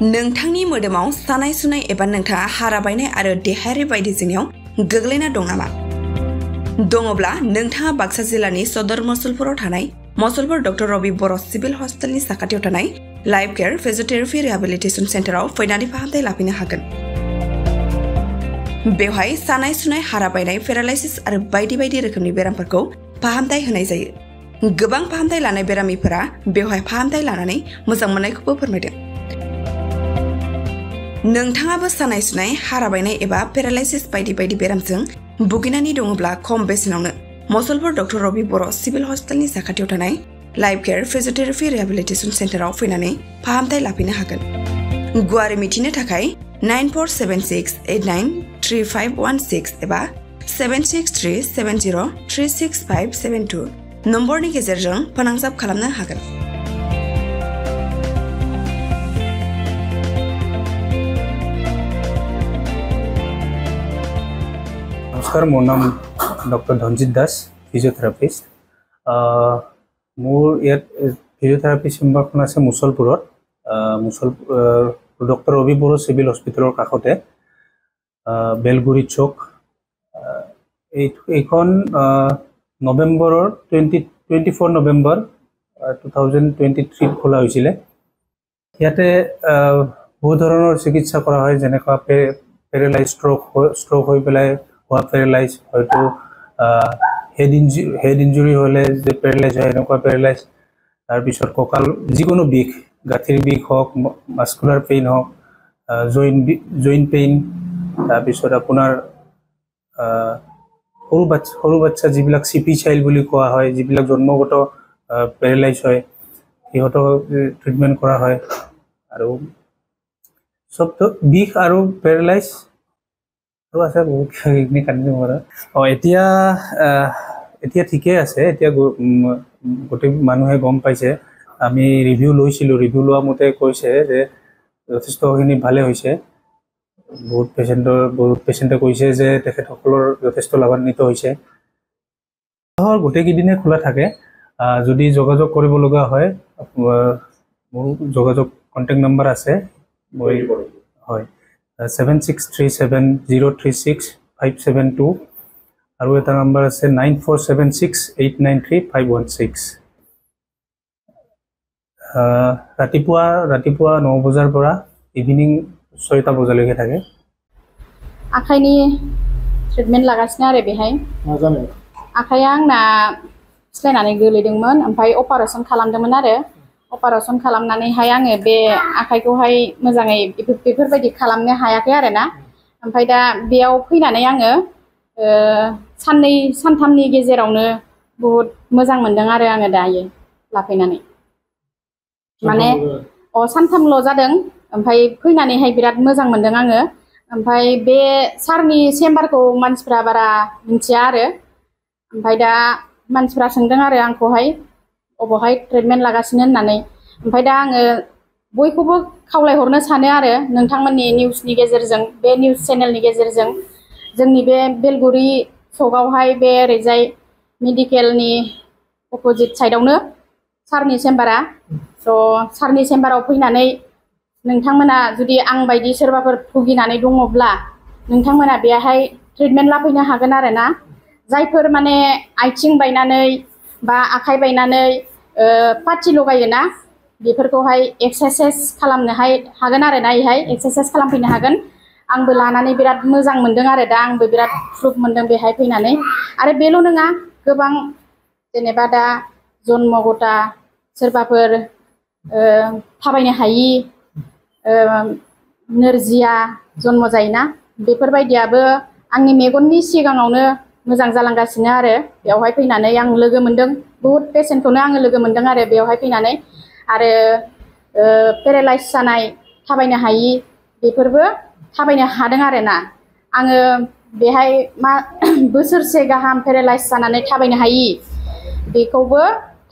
नोंथांनि मोदोमाव सानाय सुनाय एबा नोंथाङा हारा बायनाय आरो देहायारि बायदि जेंनायाव गोग्लैना दं नामा? दङब्ला नोंथाङा बाक्सा जिल्लानि सदर मसलपुराव थानाय मसलपुर डक्टर रबि बर' सिभिल हस्पिटालनि साखाथियाव थानाय लाइफ केयार फिजियोथेरापि रिहेबिलिटेसन सेन्टाराव फैनानै फाहामथाय लाफैनो हागोन। बेवहाय सानाय सुनाय हारा बायनाय पेरालाइसिस आरो बायदि बायदि रोखोमनि बेरामफोरखौ फाहामथाय होनाय जायो। गोबां फाहामथाय लानाय बेरामिफोरा बेवहाय फाहामथाय लानानै मोजां मोननायखौबो फोरमायदों। नोंथाङाबो सानाय सुनाय हारा बायनाय एबा पेरालाइसिस बायदि बायदि बेरामजों भुगिनानै दङब्ला खम बेसेनावनो मसलपुर डक्टर रबि बर' सिभिल हस्पिटालनि साखाथियाव थानाय लाइफ केयार फिजियोथेरापि रिहेबिलिटेसन सेन्टाराव फैनानै फाहामथाय लाफैनो हागोन। गुवारै मिथिनो थाखाय 9476893516 एबा 7637036572 नम्बरनि गेजेरजों फोनांजाब खालामनो हागोन। नमस्कार, मोर नाम डॉक्टर धनजित दास, फिजियोथेरापिस्ट। मोर इतना फिजियोथेरापी चेम्बारखन आछे मुसलपुरत। डॉक्टर रबि बर' सिविल हस्पिटालर काखते बेलगुरि चौक। এইখন নৱেম্বৰৰ 24 নৱেম্বৰ 2023 খোলা হৈছিলে। ইয়াতে বহু ধৰণৰ চিকিৎসা কৰা হয়, যেনেকুৱা পেৰালাইজ ষ্ট্ৰোক হৈ পেলাই হোৱা পেৰালাইজ, হয়তো হেড ইঞ্জুৰি হ'লে যে পেৰালাইজ হয় এনেকুৱা পেৰালাইজ, তাৰপিছত কঁকাল যিকোনো বিষ, গাঁঠিৰ বিষ হওক, মাস্কুলাৰ পেইন হওক, জইণ্ট পেইন, তাৰপিছত আপোনাৰ সৰু বাচ্চা যিবিলাক চিপি চাইল্ড বুলি কোৱা হয়, যিবিলাক জন্মগত পেৰালাইজ হয়, সিহঁতক ট্ৰিটমেণ্ট কৰা হয়। আৰু চবটো বিষ আৰু পেৰালাইজ আছে বহুত এতিয়া ঠিকে আছে। এতিয়া গোটেই মানুহে গম পাইছে। আমি ৰিভিউ লৈছিলোঁ, ৰিভিউ লোৱা মতে কৈছে যে যথেষ্টখিনি ভালে হৈছে। বহুত পেচেণ্টে কৈছে যে তেখেতসকলৰ যথেষ্ট লাভান্বিত হৈছে। গোটেইকেইদিনে খোলা থাকে। যদি যোগাযোগ কৰিব লগা হয়, মোৰ যোগাযোগ কণ্টেক্ট নম্বৰ আছে, হয় 7637036572 আৰু এটা নম্বৰ আছে 9476893516। ৰাতিপুৱা 9 বজাৰ পৰা ইভিনিং 6টা বজালৈকে থাকে। आखाइनि ट्रिटमेन्ट लागासिनो आरो बेहाय। आखाइया आंना फिस्लायनानै गोलैदोंमोन, ओमफ्राय अपारेसन खालामदोंमोन आरो अपारेसन खालामनानैहाय आङो बे आखाइखौहाय मोजाङै बेफोरबायदि खालामनो हायाखै आरो ना। ओमफ्राय दा बेयाव फैनानै आङो साननै सानथामनि गेजेरावनो बहुद मोजां मोनदों आरो आङो दायो लाफैनानै। माने सानथामल' जादों, ओमफ्राय फैनानैहाय बिराद मोजां मोनदों आङो। ओमफ्राय बे सारनि चेम्बारखौ मानसिफ्रा बारा मिथिया आरो, ओमफ्राय दा मानसिफ्रा सोंदों आरो आंखौहाय अबावहाय ट्रिटमेन्ट लागासिनो होननानै। ओमफ्राय दा आङो बयखौबो खावलायहरनो सानो आरो नोंथांमोननि निउसनि गेजेरजों, बे निउस चेनेलनि गेजेरजों, जोंनि बे बेलगुरि चौकआवहाय बे ओरैजाय मेडिकेलनि अपोजिट साइडआवनो सारनि चेम्बारा। स' सारनि चेम्बाराव फैनानै नोंथांमोना जुदि आं बायदि सोरबाफोर भुगिनानै दङब्ला नोंथांमोना बेहाय ट्रिटमेन्ट लाफैनो हागोन आरो ना। जायफोर माने आथिं बायनानै बा आखाइ बायनानै पाटि लगायोना, बेफोरखौहाय एक्सारसाइज खालामनोहाय हागोन आरो ना। बेहाय एक्सारसाइज खालामफैनो हागोन। आंबो लानानै बिराद मोजां मोनदों आरो दा आंबो बिराद प्रुफ मोनदों बेहाय फैनानै। आरो बेल' नङा, गोबां जेनेबा दा जन्मगथा सोरबाफोर थाबायनो हायि, नोरजिया जन्म जायोना, बेफोरबायदियाबो आंनि मेगननि सिगाङावनो मोजां जालांगासिनो आरो बेवहाय फैनानै आं लोगो मोनदों। बहुद पेसेन्टखौनो आङो लोगो मोनदों आरो बेवहाय फैनानै। आरो पेरालाइज जानाय, थाबायनो हायि, बेफोरबो थाबायनो हादों आरो ना। आङो बेहाय बोसोरसे गाहाम पेरालाइज जानानै थाबायनो हायि, बेखौबो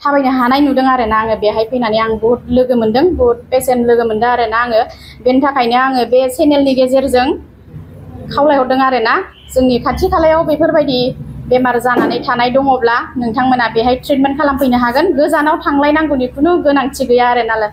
थाबायनो हानाय नुदों आरो ना आङो बेहाय फैनानै। आं बहुद लोगो मोनदों, बहुद पेसेन्ट लोगो मोनदों आरो ना आङो। बेनि थाखायनो आङो बे चेनेलनि गेजेरजों खावलायहरदों आरो ना, जोंनि खाथि खालायाव बेफोरबायदि बेमार जानानै थानाय दङब्ला नोंथांमोना बेहाय ट्रिटमेन्ट खालामफैनो हागोन। गोजानाव थांलायनांगौनि खुनु गोनांथि गैया आरो नालाय।